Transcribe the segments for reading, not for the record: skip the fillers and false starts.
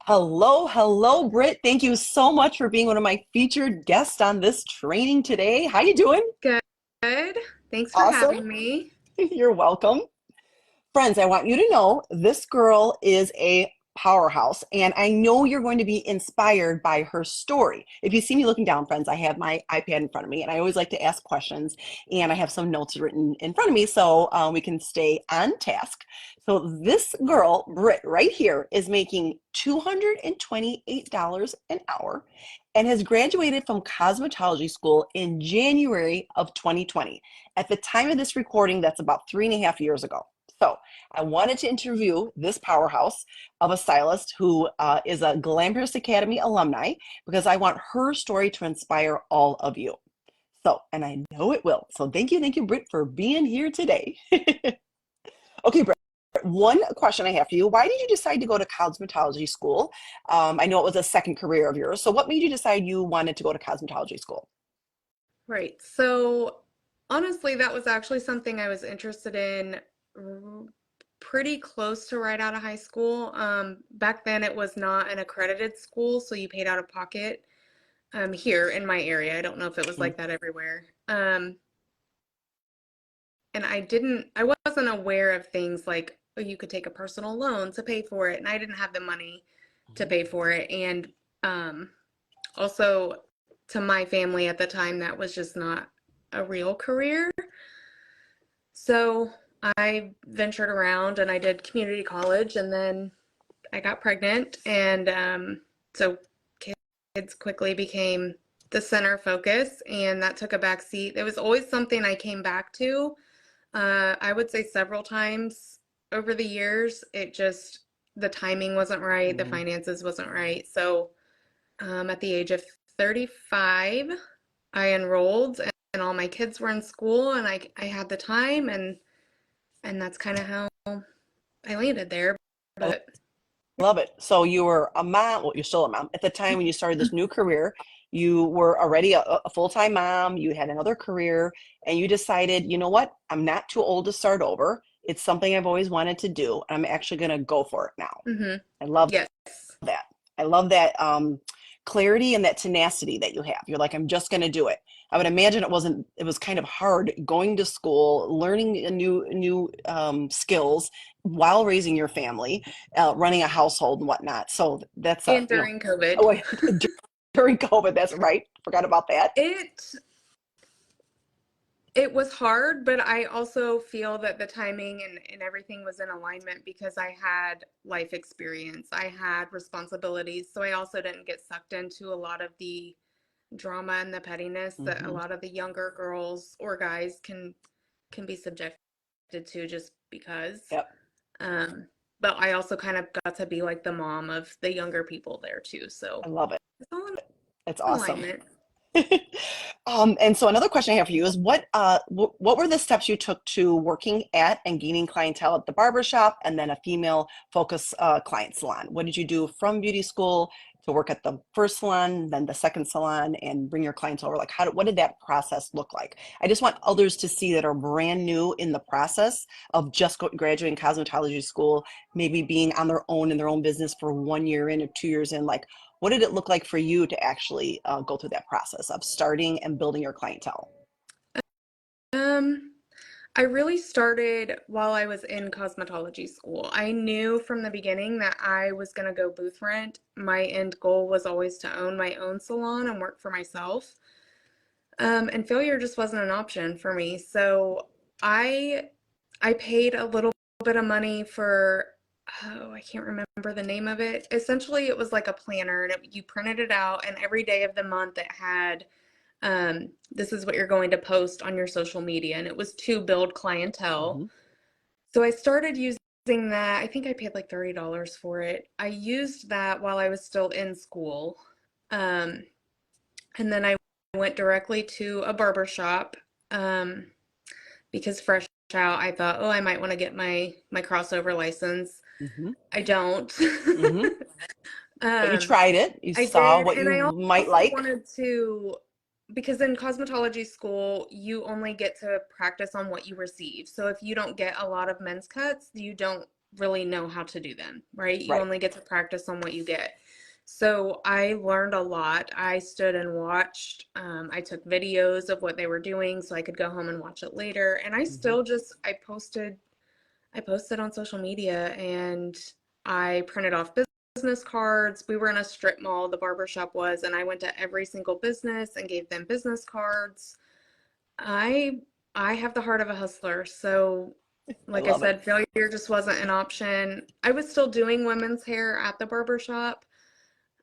Hello, hello, Brit. Thank you so much for being one of my featured guests on this training today. How you doing? Good. Thanks for Awesome. having me. You're welcome. Friends, I want you to know this girl is a powerhouse, and I know you're going to be inspired by her story. If you see me looking down, friends, I have my iPad in front of me, and I always like to ask questions, and I have some notes written in front of me so we can stay on task. So this girl, Britt, right here, is making $228 an hour and has graduated from cosmetology school in January of 2020. At the time of this recording, that's about 3.5 years ago. So I wanted to interview this powerhouse of a stylist who is a Glamhairus Academy alumni because I want her story to inspire all of you. So, and I know it will. So thank you, Britt, for being here today. Okay, Britt, one question I have for you. Why did you decide to go to cosmetology school? I know it was a second career of yours. So what made you decide you wanted to go to cosmetology school? Right. So, honestly, that was actually something I was interested in r- pretty close to right out of high school. Back then, it was not an accredited school, so you paid out of pocket here in my area. I don't know if it was Mm, like that everywhere. And I wasn't aware of things like, oh, you could take a personal loan to pay for it, and I didn't have the money to mhm. pay for it. And um, also, to my family at the time, that was just not a real career. So I ventured around and I did community college, and then I got pregnant. And so kids quickly became the center focus, and that took a back seat. It was always something I came back to. I would say several times over the years. It just, the timing wasn't right, the Mhm. finances wasn't right. So at the age of 35, I enrolled and all my kids were in school and I had the time and that's kind of how I landed there. I But love it. So you were a mom, well, you're still a mom. At the time when you started this new career, you were already a full-time mom, you had another career, and you decided, you know what? I'm not too old to start over. It's something I've always wanted to do, and I'm actually going to go for it now. I love yes. that. I love that clarity and that tenacity that you have. You're like, I'm just going to do it. I would imagine it was kind of hard going to school, learning a new skills while raising your family, running a household and whatnot. So that's And during COVID, oh, wait, during COVID, that's right. Forgot about that. it it was hard, but I also feel that the timing and everything was in alignment because I had life experience. I had responsibilities. So I also didn't get sucked into a lot of the drama and the pettiness that a Hmm. lot of the younger girls or guys can be subjected to just because. Yep. Um, but I also kind of got to be like the mom of the younger people there too. So I love it. it's all in It's awesome. alignment. And so another question I have for you is what were the steps you took to working at and gaining clientele at the barber shop and then a female focus client salon? What did you do from beauty school to work at the first salon, then the second salon, and bring your clients over? Like, what did that process look like? I just want others to see that are brand new in the process of just graduating cosmetology school, maybe being on their own in their own business for 1 year in or 2 years in, like what did it look like for you to actually go through that process of starting and building your clientele? Um, I really started while I was in cosmetology school. I knew from the beginning that I was going to go booth rent. My end goal was always to own my own salon and work for myself. And failure just wasn't an option for me. So I I paid a little bit of money for, oh, I can't remember the name of it. Essentially, it was like a planner, and you printed it out, and every day of the month it had, this is what you're going to post on your social media, and it was to build clientele. Hmm. So I started using that. I think I paid like $30 for it. I used that while I was still in school. Um, and then I went directly to a barber shop. Um, because fresh out, I thought, oh, I might want to get my crossover license. Hmm. I don't. Hmm. But you um, tried it. You I saw did, what and you I might also like. wanted to, because in cosmetology school, you only get to practice on what you receive. So if you don't get a lot of men's cuts, you don't really know how to do them, right? You Right. only get to practice on what you get. So I learned a lot. I stood and watched. I took videos of what they were doing so I could go home and watch it later. And I Hmm. still just I posted on social media, and I printed off business cards. We were in a strip mall, the barber shop was, and I went to every single business and gave them business cards. I I have the heart of a hustler, so I like I love it. said, failure just wasn't an option. I was still doing women's hair at the barber shop.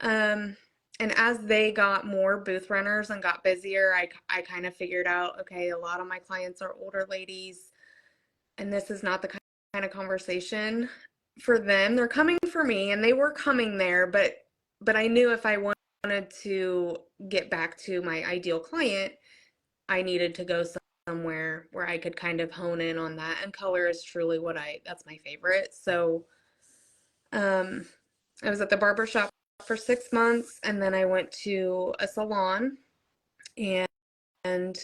Um, and as they got more booth runners and got busier, I kind of figured out, okay, a lot of my clients are older ladies, and this is not the kind of conversation for them. They're coming for me, and they were coming there, but I knew if I wanted to get back to my ideal client, I needed to go somewhere where I could kind of hone in on that. And color is truly that's my favorite. So, um, I was at the barber shop for 6 months, and then I went to a salon, and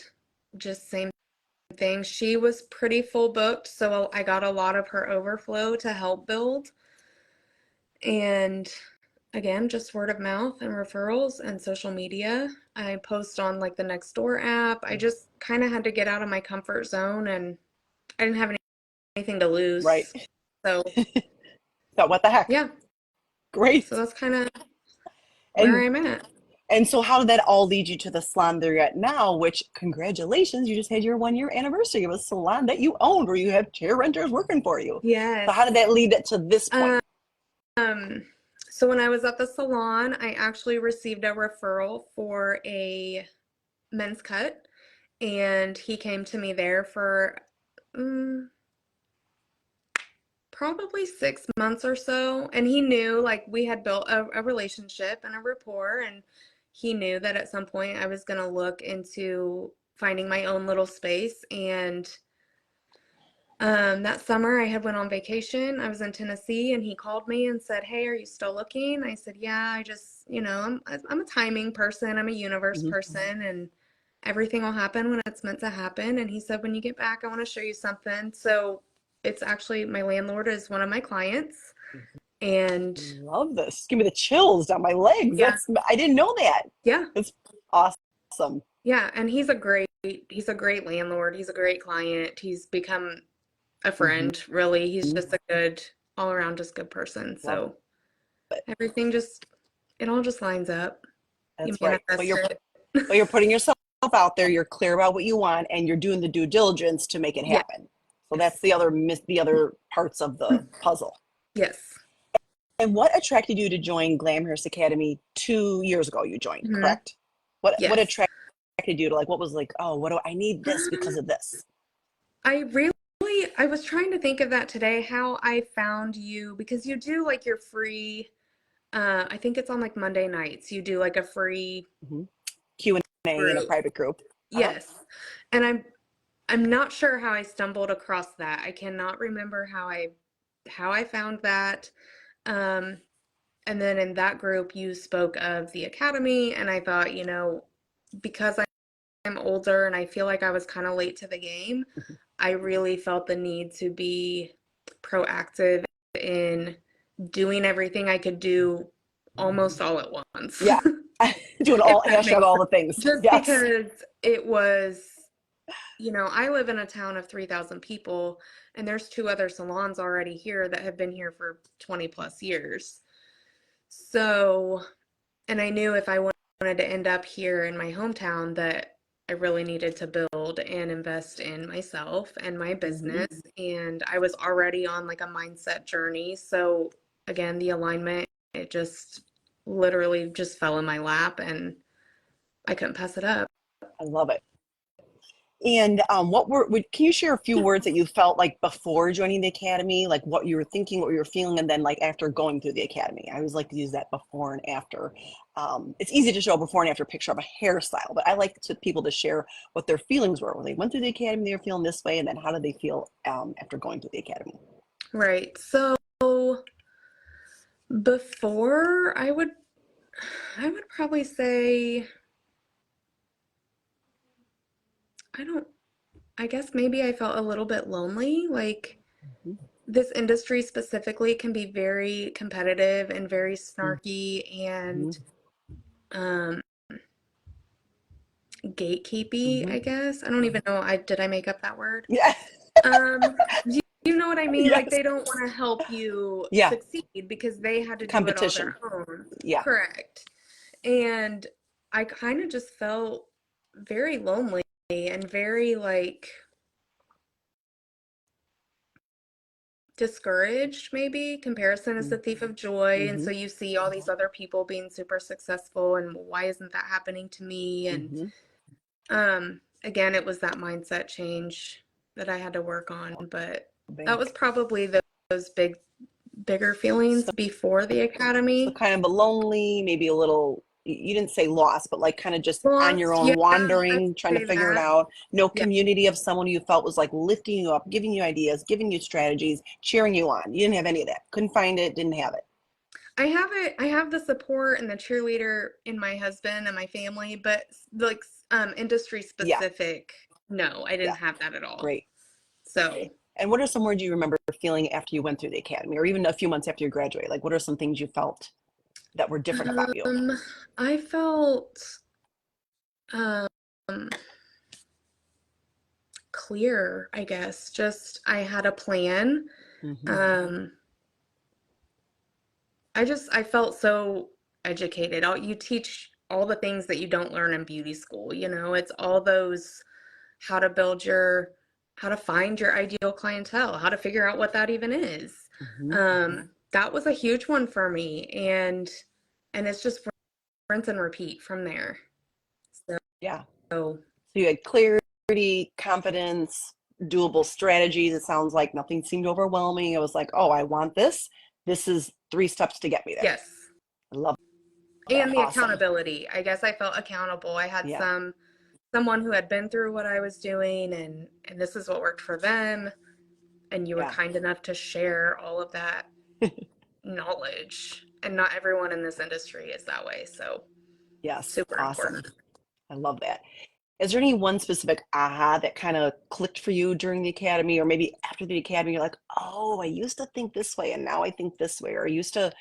just same thing. She was pretty full booked, so I got a lot of her overflow to help build. And again, just word of mouth and referrals and social media. I post on like the Nextdoor app. I just kind of had to get out of my comfort zone, and I didn't have anything to Right. lose. So, So what the heck? yeah. So Great. that's kind of where And I'm at. and so how did that all lead you to the salon that you're at now, which congratulations, you just had your 1 year anniversary of a salon that you owned where you have chair renters working for you. So how did Yes. that lead it to this point? Um, so when I was at the salon, I actually received a referral for a men's cut, and he came to me there for um, probably 6 months or so. And he knew, like, we had built a relationship and a rapport, and he knew that at some point I was going to look into finding my own little space. And that summer I had went on vacation. I was in Tennessee, and he called me and said, "Hey, are you still looking?" I said, "Yeah, I just, I'm a timing person. I'm a universe Mhm. person, and everything will happen when it's meant to happen." And he said, "When you get back, I want to show you something." So it's actually my landlord is one of my clients, and Love this. Give me the chills down my legs. yeah, I didn't know that. yeah, It's awesome. yeah. And he's a great landlord. He's a great client. He's become a Hmm. friend, really. He's just a good, all around, just good person. Love So it. everything just, it all just lines up. You That's right. But manifest it. you're putting yourself out there, you're clear about what you want, and you're doing the due diligence to make it Yes. happen. So that's the other parts of the puzzle. Yes. And what attracted you to join Glamhairus Academy 2 years ago? You joined, Hmm. correct? What Yes. attracted you to, like, what was like, oh, what do I need this because of this? I really, I was trying to think of that today, how I found you, because you do like your free, I think it's on like Monday nights. You do like a free Hmm. Q&A in a group. private group. Uh-huh. Yes. And I'm not sure how I stumbled across that. I cannot remember how I found that. Um, and then in that group, you spoke of the academy, and I thought, because I'm older and I feel like I was kind of late to the game, I really felt the need to be proactive in doing everything I could do almost all at once. Yeah. Doing If all, that hashtag makes all sense. the things. Just Yes. because it was, I live in a town of 3,000 people, and there's two other salons already here that have been here for 20 plus years. So, and I knew if I wanted to end up here in my hometown that I really needed to build and invest in myself and my Hmm. business. And I was already on like a mindset journey. So again, the alignment, it just literally just fell in my lap, and I couldn't pass it up. I love it. And can you share a few words that you felt like before joining the academy, like what you were thinking, what you were feeling, and then like after going through the academy? I always like to use that before and after. It's easy to show a before and after picture of a hairstyle, but I like people to share what their feelings were when they went through the academy. They were feeling this way, and then how did they feel after going through the academy? Right. So before I would probably say I don't I guess maybe I felt a little bit lonely, like this industry specifically can be very competitive and very snarky and Mm-hmm. um, gatekeepy, Mm-hmm. I guess. I don't even know. Did I make up that word? Yeah. You know what I mean? Like Yes. they don't want to help you Yeah. succeed because they had to do it all Competition. their own. Yeah. Correct. And I kind of just felt very lonely and very like discouraged, maybe. Comparison is the thief of joy. And Mm-hmm. so you see all these other people being super successful, and why isn't that happening to me? And Mm-hmm. again, it was that mindset change that I had to work on. But that was Big. probably those bigger feelings So, before the so academy. kind of a lonely, maybe a little, you didn't say lost, but like kind of just on your Lost, own, yeah, I'd wandering, trying to say figure it that. out. No Yeah. community of someone you felt was like lifting you up, giving you ideas, giving you strategies, cheering you on. You didn't have any of that. Couldn't find it, didn't have it. I have the support and the cheerleader in my husband and my family, but like industry Yeah. specific, no, I Yeah. didn't have that at all. Great. So, And what are some words you remember feeling after you went through the academy or even a few months after you graduated? Like, what are some things you felt that were different about you? um, I felt um clear, I guess. Just I had a plan. Mm-hmm. Um, I felt so educated. You teach all the things that you don't learn in beauty school, you know. It's all those how to build your how to find your ideal clientele, how to figure out what that even is. Mm-hmm. That was a huge one for me, and it's just rinse and repeat from there. Yeah. So So you had clarity, confidence, doable strategies. It sounds like nothing seemed overwhelming. It was like, oh, I want this. This is 3 steps to get me there. yes, I love that. and the Awesome. accountability. I guess I felt accountable. I had Yeah. someone who had been through what I was doing, and this is what worked for them, and you were Yeah. kind enough to share all of that knowledge. And not everyone in this industry is that way, so Yes. super Awesome. important. I love that. Is there any one specific aha that kind of clicked for you during the academy, or maybe after the academy, you're like, oh, I used to think this way and now I think this way, or I used to,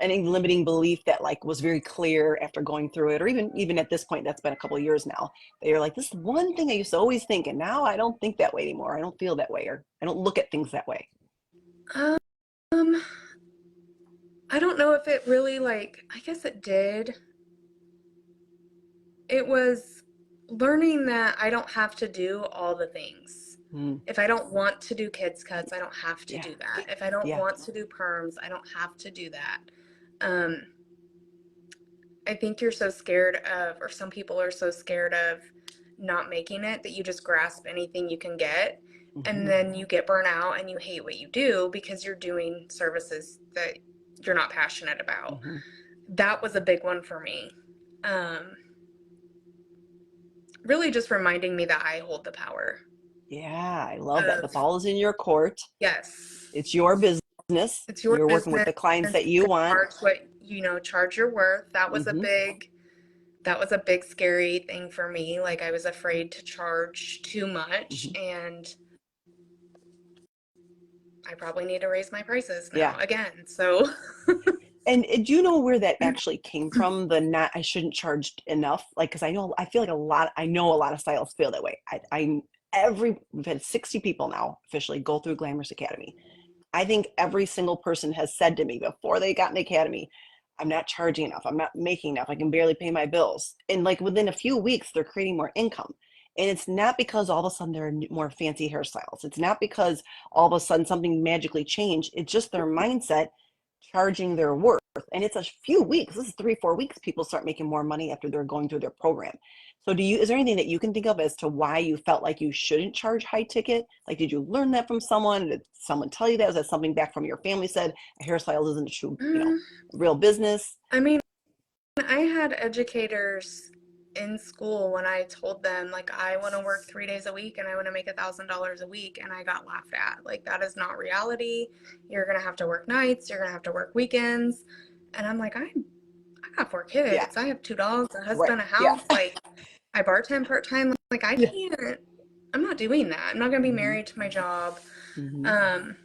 any limiting belief that like was very clear after going through it, or even at this point, that's been a couple of years now, that you're like, this is one thing I used to always think, and now I don't think that way anymore. I don't feel that way, or I don't look at things that way. Um, I don't know if it really like, I guess it did. It was learning that I don't have to do all the things. Mm, If I don't want to do kids cuts, I don't have to yeah, do that. If I don't yeah, want to do perms, I don't have to do that. Um, I think you're so scared of, or some people are so scared of not making it that you just grasp anything you can get. And hmm, then you get burnt out and you hate what you do because you're doing services that you're not passionate about. hmm. That was a big one for me. Um, really just reminding me that I hold the power Yeah, I love that. The of, ball is in your court. yes, It's your business. it's your You're working with business. the clients that you want. Charge what, charge your worth. Hmm. That was a big scary thing for me. Like I was afraid to charge too much, Hmm. and I probably need to raise my prices Yeah. now again. So And do you know where that actually came from? The not, I shouldn't charge enough. Like, cause I feel like I know a lot of stylists feel that way. We've had 60 people now officially go through Glamhairus Academy. I think every single person has said to me before they got in the academy, I'm not charging enough. I'm not making enough. I can barely pay my bills. And like within a few weeks, they're creating more income. And it's not because all of a sudden there are more fancy hairstyles. It's not because all of a sudden something magically changed. It's just their mindset charging their worth. And it's a few weeks. This is 3, 4 weeks. People start making more money after they're going through their program. So is there anything that you can think of as to why you felt like you shouldn't charge high ticket? Like, did you learn that from someone? Did someone tell you that? Was that something back from your family said a hairstyle isn't a true, mm, real business? I mean, I had educators in school when I told them like I want to work 3 days a week and I want to make $1,000 a week, and I got laughed at. Like that is not reality. You're gonna have to work nights. You're gonna have to work weekends. And I'm like, I got 4 kids. Yeah, I have 2 dogs, a right. husband, a Yeah. house. Like I bartend part time. Like I Yeah. can't. I'm not doing that. I'm not gonna be Hmm. married to my job. Hmm. Um,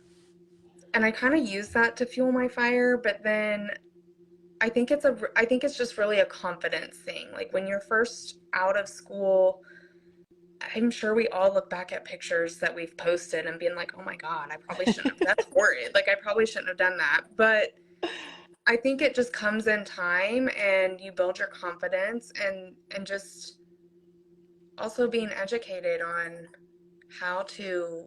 and I kind of use that to fuel my fire, but then I think it's just really a confidence thing. Like when you're first out of school, I'm sure we all look back at pictures that we've posted and being like, oh my God, I probably shouldn't have, that's horrid. Like I probably shouldn't have done that. But I think it just comes in time and you build your confidence and just also being educated on how to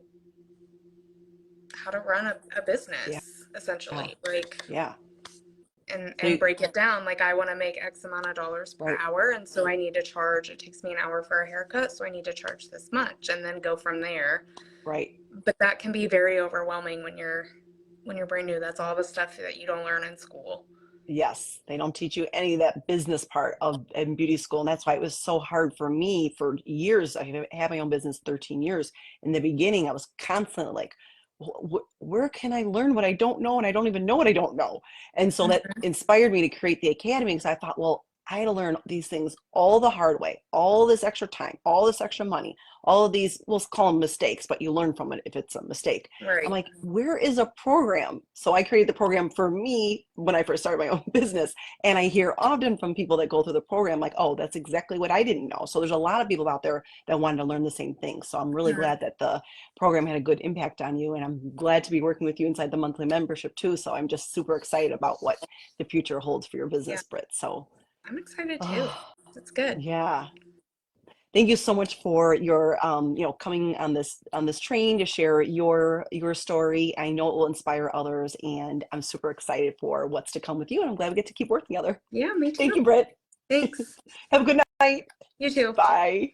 how to run a Yeah. business essentially. Like Yeah. So and break it down. Like I want to make X amount of dollars per right. hour, and so I need to charge. It takes me an hour for a haircut, so I need to charge this much, and then go from there. Right. But that can be very overwhelming when you're brand new. That's all the stuff that you don't learn in school. Yes, they don't teach you any of that business part of in beauty school, and that's why it was so hard for me for years. I have had my own business 13 years. In the beginning, I was constantly like, where can I learn what I don't know, and I don't even know what I don't know. And so that Mhm. inspired me to create the academy because I thought, well, I had to learn these things all the hard way, all this extra time, all this extra money, all of these, we'll call them mistakes, but you learn from it if it's a mistake. I'm Right. like, where is a program? So I created the program for me when I first started my own business. And I hear often from people that go through the program, like, oh, that's exactly what I didn't know. So there's a lot of people out there that wanted to learn the same thing. So I'm really Mhm. glad that the program had a good impact on you. And I'm glad to be working with you inside the monthly membership too. So I'm just super excited about what the future holds for your Yeah, business, Britt. So, I'm excited too. oh, It's good. yeah. Thank you so much for your coming on this train to share your story. I know it will inspire others, and I'm super excited for what's to come with you. And I'm glad we get to keep working together. Yeah, me Thank too. you, Britt. Thanks. Have a good night. You too. Bye.